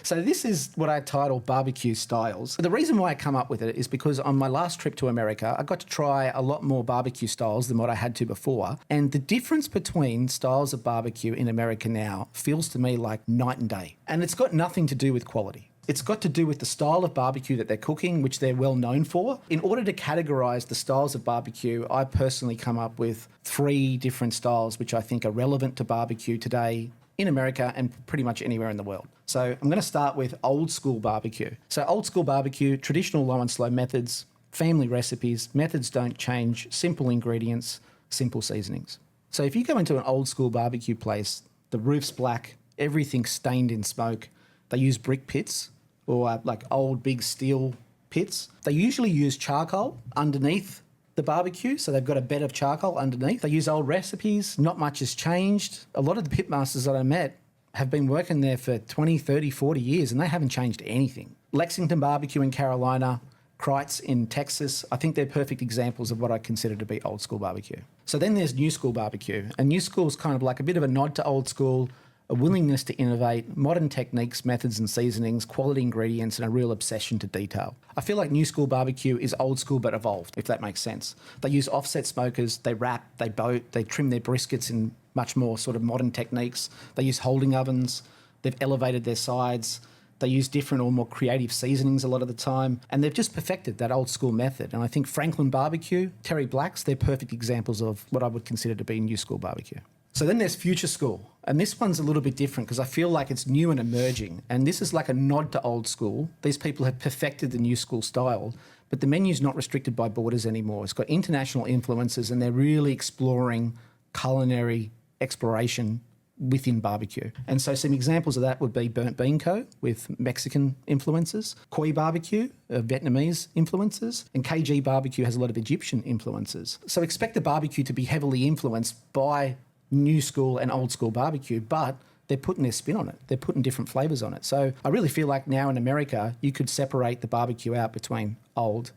So this is what I title barbecue styles. The reason why I come up with it is because on my last trip to America, I got to try a lot more barbecue styles than what I had to before. And the difference between styles of barbecue in America now feels to me like night and day. And it's got nothing to do with quality. It's got to do with the style of barbecue that they're cooking, which they're well known for. In order to categorise the styles of barbecue, I personally come up with 3 different styles which I think are relevant to barbecue today in America and pretty much anywhere in the world. So I'm going to start with old school barbecue. So old school barbecue, traditional low and slow methods, family recipes, methods don't change, simple ingredients, simple seasonings. So if you go into an old school barbecue place, the roof's black, everything's stained in smoke. They use brick pits or like old big steel pits. They usually use charcoal underneath the barbecue, so they've got a bed of charcoal underneath. They use old recipes, not much has changed. A lot of the pitmasters that I met have been working there for 20, 30, 40 years and they haven't changed anything. Lexington Barbecue in Carolina, Kreitz in Texas, I think they're perfect examples of what I consider to be old school barbecue. So then there's new school barbecue, and new school is kind of like a bit of a nod to old school, a willingness to innovate, modern techniques, methods and seasonings, quality ingredients, and a real obsession to detail. I feel like new school barbecue is old school but evolved, if that makes sense. They use offset smokers, they wrap, they boat, they trim their briskets in much more sort of modern techniques. They use holding ovens, they've elevated their sides, they use different or more creative seasonings a lot of the time, and they've just perfected that old school method. And I think Franklin Barbecue, Terry Black's, they're perfect examples of what I would consider to be new school barbecue. So then there's future school, and this one's a little bit different because I feel like it's new and emerging, and this is like a nod to old school. These people have perfected the new school style, but the menu's not restricted by borders anymore. It's got international influences, and they're really exploring culinary exploration within barbecue. And so some examples of that would be Burnt Bean Co. with Mexican influences, Koi Barbecue, Vietnamese influences, and KG Barbecue has a lot of Egyptian influences. So expect the barbecue to be heavily influenced by new school and old school barbecue, but they're putting their spin on it. They're putting different flavours on it. So I really feel like now in America, you could separate the barbecue out between old,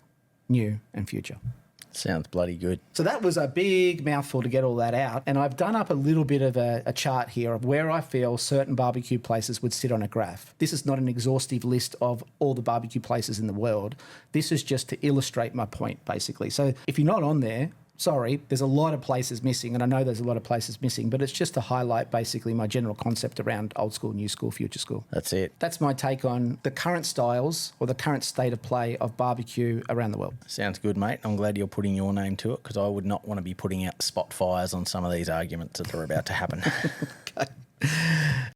new and future. Sounds bloody good. So that was a big mouthful to get all that out. And I've done up a little bit of a chart here of where I feel certain barbecue places would sit on a graph. This is not an exhaustive list of all the barbecue places in the world. This is just to illustrate my point, basically. So if you're not on there, sorry, there's a lot of places missing, and I know there's a lot of places missing, but it's just to highlight basically my general concept around old school, new school, future school. That's it. That's my take on the current styles or the current state of play of barbecue around the world. Sounds good, mate. I'm glad you're putting your name to it because I would not want to be putting out spot fires on some of these arguments that are about to happen. Okay.